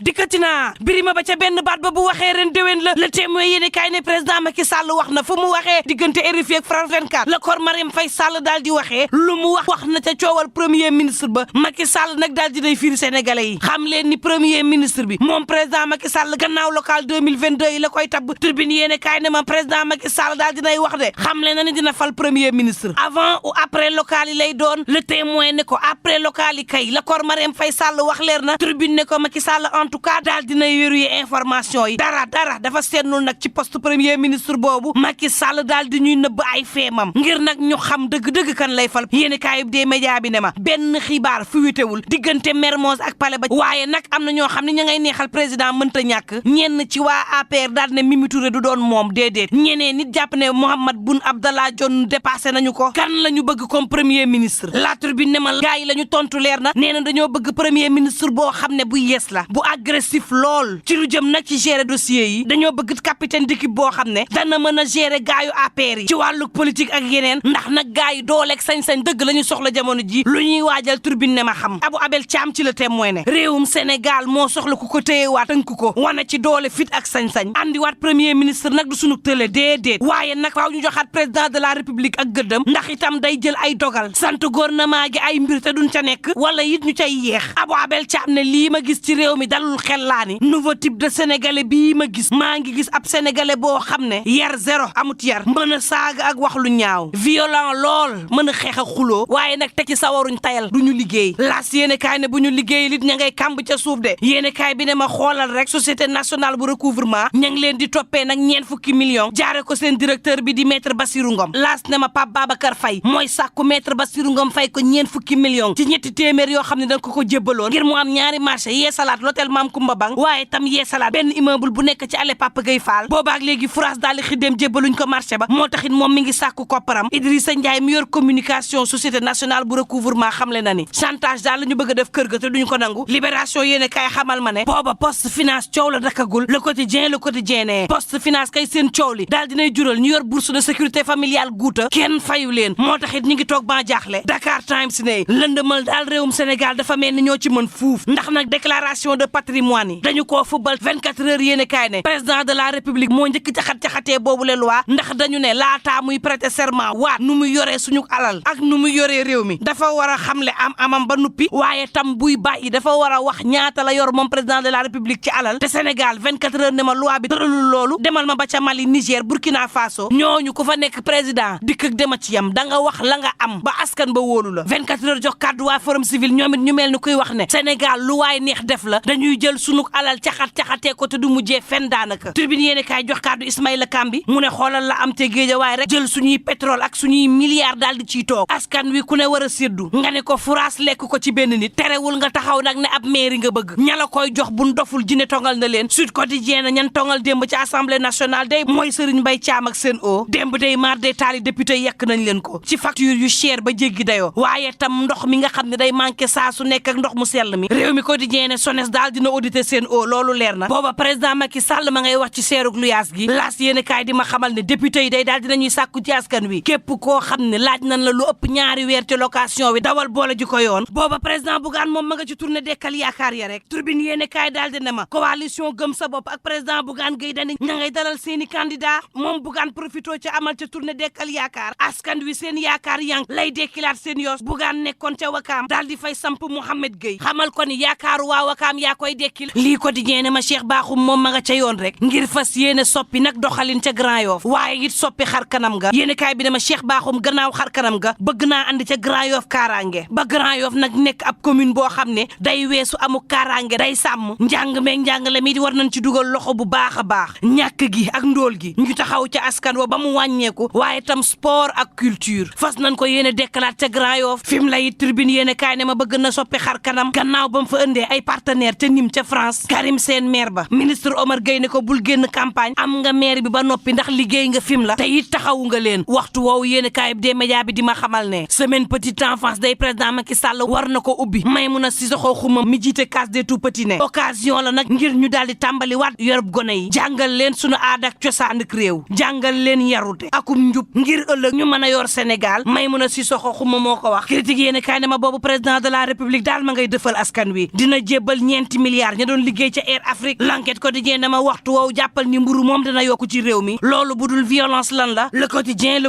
dikkati naa birima ba ca benn baat ba bu waxee ren déwén la Le Témoin yéene kaay ne président Macky Sall wax na fu mu waxee diggante RFI ak France 24 la kor Marième Faye Sall daal di waxee lu mu wax na ca coowal premier ministre ba Macky Sall nag daal di day fiir sénégalais yi xam leen ni premier ministre bi moom président Macky Sall gannaaw local 2022 yi la koy tabb Tribune yéene kaay ne ma président Macky Sall daal dinay wax de xam leen na ni dina fal premier ministre avant ou après local yi lay doon Le Témoin ne ko après local yi kay la kor Marième Faye Sall wax leer na Tribune ne ko Macky Sall en tout cas daal dinay wéruye information yi dara dafa seetnul nag ci poste premier ministre boobu Macky Sall daal di ñuy nëbb ay feemam ngir nag ñu xam dëgg-dëgg kan lay fal yéeni kaayub des médias bi ne ma benn xibaar fuitewul diggante Mermoz ak Palais ba waaye nag am na ñoo xam ne ña ngay neexal président mënta ñàkk ñenn ci waa APR daal ne Mimi Touré du doon moom déedéet ñeneen nit jàpp ne Mahammed Boun Abdallah Dionne dépassé nañu ko kan la ñu bëgg comme premier ministre La Tribune ne ma gars yi la ñu tontu leer na nee na dañoo bëgg premier ministre boo xam ne bu yees la bu agressif lool ci lu jëm nag ci gérer dossier yi dañoo bëgg capitaine d'équipe boo xam ne dana mën a gérer gaayu APR yi ci wàllu politique ak yeneen ndax nag gaay yi dooleeg sañ-sañ dëgg la ñu soxla jamono ji lu ñuy waajal Tribune ne ma xam Abou Abel Thiam ci Le Témoin ne réewum Sénégal moo soxla ku ko téyewaat tënk ko wana ci doole fit ak sañ-sañ andiwaat premier ministre nag du sunu tële déedéet waaye nag faaw ñu joxaat président de la république ak gëddëm ndax itam day jël ay dogal sant gouvernement gi ay mbir te duñ ca nekk wala it ñu cay yeex Abou Abel Thiam ne lii ma gis ci réew mi dalul xel laa ni nouveau type de sénégalais bii ma gis maa ngi gis ab sénégalais boo xam ne yar zéro amut yar mën a saaga ak wax lu ñaaw violent lool mën a xeex a xuloo waaye nag te ci sawaruñ tayal du ñu liggéey laas yéene kaay ne bu ñu liggéey lit ña ngay kàmb ca suuf de yéene kaay bi ne ma xoolal rek société nationale bu recouvrement ña ngi leen di toppee nag 4 fukki millions jaare ko seen directeur bi di maître Bassirou Ngom laas ne ma Pape Babacar Faye mooy sàkku maître Bassirou Ngom fay ko 4 fukki millions ci ñetti téeméer yoo xam ne dañ ko jébbaloon ngir mu am ñaari marché yee salaat l'hôtel Mame Koumba Bang waaye tam yee salaat benn immeuble bu nekk ci allée Papa Gueye Fall boobaak léegi France daal di xiddeem jébbaluñ ko marché ba moo taxit moom mi ngi sàkku kopparam Idrissa Ndiaye mi yor communication société nationale bu recouvrement xamle na ni chantage daal la ñu bëgg a def kër ga te duñu ko nangu libération yéene kay xamal ma ne booba poste finance coow la dakagul le quotidien ne poste finance kay seen coow li daal dinay jural ñu yor bourse de sécurité familiale guuta kenn fayu leen moo taxit ñu ngi toog ba jaaxle Dakar Times ne lëndëmal daal réewum Sénégal dafa mel ni ñoo ci mën fuuf ndax nag déclaration de patrimoine yi dañu koo fubal 24 heures yéene kaay ne président de la république moo njëkk caxat-caxatee boobu le loi ndax dañu ne laataa muy prêter serment waat nu mu yoree suñu alal ak nu mu yoree réew mi dafa war a xamle amam ba nuppi waaye tam buy bàyyi dafa war a wax ñaata la yor moom président de la république ci alal te Sénégal 24 heures ne ma loi bi tëralul loolu demal ma ba ca Mali Niger Burkina Faso ñooñu ku fa nekk président dikk ak dema ci yam da nga wax la nga am ba askan ba wóolu la 24 heures jox kàddu waa forum civil ñoom it ñu mel ni kuy wax ne Sénégal lu waay neex def la dañuy jël sunu alal caxat-caxatee ko te du mujjee fenn daanaka Tribune yéene kaay jox kàddu Ismaïla Kambi mu ne xoolal la am te géeja waaye rek jël suñuy pétrole ak suñuy milliards daal di ciy toog askan wi ku ne war a séddu nga ne ko furaas lekk ko ci benn nit terewul nga taxaw nag ne ab mairie nga bëgg ña la koy jox buñ doful jine tongal na leen Sud Quotidien ñan tongal démb ci assemblée nationale day mooy Serigne Mbaye Thiam ak seen o démb day mar day taali député yekk nañ leen ko ci facture yu cher ba jéggi dayoo waaye tam ndox mi nga xam ne day manqué saa su nekk ak ndox mu sell mi réew mi Quotidien ne SONES daal dina auditer seen o loolu leer na booba président Macky Sall ma ngay wax ci seerug luyaas gi laas yéene kaay di ma xamal ne député yi day daal dinañuy sàkku ci askan wi képp koo xam ne laaj nañ la lu ëpp ñaari weer ci location wi dawal boole ji ko yoon booba président Bougane moom ma nga ci tournée dekkal yaakaar ya rek Tribune yéene kaay daal di ne ma coalition gëm sa bopp ak président Bougane Gueye Dany ña ngay dalal seeni candidat moom Bougane profito ci amal ca tournée dekkal yaakaar askan wi seen yaakaar yang lay dekkilaat seen yoos Bougane nekkoon ca Wakaam daal di fay samp Mouhamed Gueye xamal ko ni yaakaaru waa Wakaam yaa koy dekkil lii Quotidien ne ma Cheikh Bakhoum moom ma nga ca yoon rek ngir fas yéene soppi nag doxalin ca Grand Yoff waaye it soppi xar kanam ga yéene kaay bi ne ma Cheikh Bakhoum gannaaw xar kanam ga bëgg naa andi ca Grand Yoff kaaraange ba Grand Yoff nag nekk ab commune boo xam ne day weesu amu kaaraange day sàmm njàng meeg njàngale mi di war nañ ci dugal loxo bu baax a baax ñàkk gi ak ndóol gi ñu taxaw ca askan wa ba mu wàññeeku waaye tam sport ak culture fas nañ ko yéene dekkalaat ca Grand Yoff fi mu lay Tribune yéene kaay ne ma bëgg na soppi xar kanam gannaaw ba mu fa ëndee ay partenaire ca Nîmes ca France Karim Sène maire ba ministre Omar Gueye ne ko bul génn campagne am nga maire bi ba noppi ndax liggéey nga fi mu la te it taxawu nga leen waxtu woowu yéene kaay bi des médias bi di ma xamal ne semaine petite enfance day président Macky Sall war na ko ubbi Maïmouna Sissoko Khouma mi jiite case des tout petits ne occasion la nag ngir ñu daal di tàmbali waat yorub gone yi jàngal leen sunu aada ak cosaan ak réew jàngal leen yarute akum njub ngir ëllëg ñu mën a yor Sénégal Maïmouna Sissoko Khouma moo ko wax critique yéene kaay ne ma boobu président de la république daal ma ngay dëfal askan wi dina jébbal 4 milliards ña doon liggéey ca Air Afrique. L'enquête quotidien dama waxtu woow jàppal ni mburu moom dana yokku ci réew mi loolu budul violence lan la le quotidien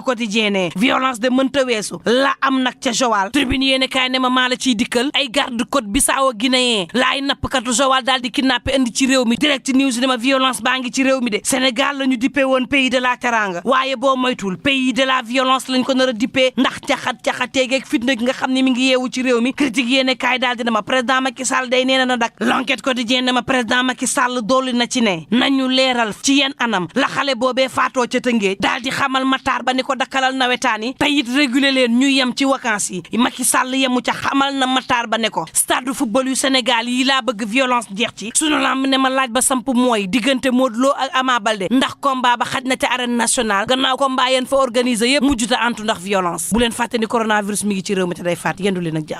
ne violence de mënta weesu la am nag ca Joal tribune yéene kaay ne ma maa la ciy dikkal ay garde côte Bissau Guinéen la ay nappkatu Joal daal di kidnappé indi ci réew mi direct news ne ma violence baa ngi ci réew mi de Sénégal la ñu dippee woon pays de la teranga waaye boo moytul pays de la violence lañ ko nar a dippee ndax caxateegeeg fitna gi nga xam ne mi ngi yeewu ci réew mi critique yéene kaay daal di ne ma président Macky Sall day nee na dak l'enquête quotidien ne ma président Macky Sall dolli na ci ne nañu leeral ci yenn anam la xale boobee faatoo ca Tëngéej daal di xamal Matar Ba ni ko dakkalal nawetaan yi te it réguler leen ñu yem ci vacances yi Macky Sall yemu ca xamal na Matar Ba ne ko stade football yu Sénégal yi laa bëgg violence jeex ci sunu lamb ne ma laaj ba samp mooy diggante Modou Lo ak Ama Baldé ndax combat ba xaj na ca arène nationale gannaaw combat yeen fa organiser yëpp mujjuta antu ndax violence bu leen fàtte ni coronavirus mi ngi ci réew mi te day faat yendu leen ak jàmm